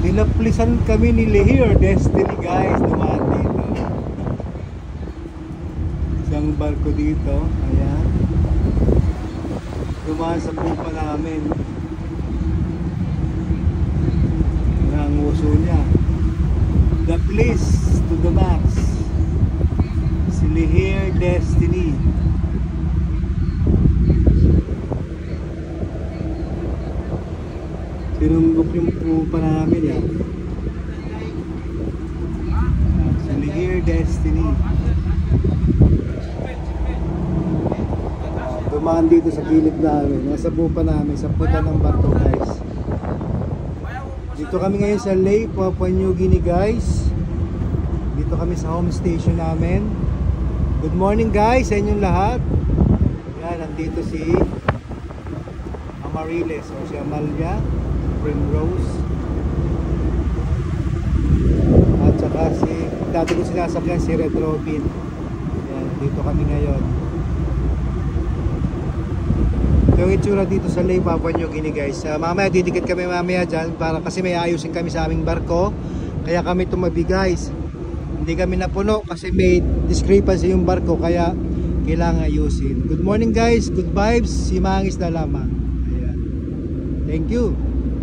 Dinaplisan kami ni Lihir Destiny guys, dumaan dito. Isang barko dito, ayan. Dumaan sa pupa namin. Ang uso niya. The place to the max. Si Lihir Destiny. Tinumbok yung pupa namin yan. Si Lihir Destiny. Dumaan dito sa kilid namin. Nasa pupa namin, sa puta ng barko guys. Dito kami ngayon sa Lae, Papua New Guinea guys. Dito kami sa home station namin. Good morning guys sa inyong lahat. Yan, nandito si Amariles o si Amalia Primrose. At saka si, dati ko sinasakyan si Red Robin. Yan, dito kami ngayon. Yung itsura dito sa Lae, Papua New Guinea guys. Mamaya didikit kami mamaya dyan para kasi may ayusin kami sa aming barko. Kaya kami tumabi guys. Hindi kami napuno kasi may discrepancy yung barko kaya kailangan ayusin. Good morning guys, good vibes, simangis na lamang. Ayan. Thank you.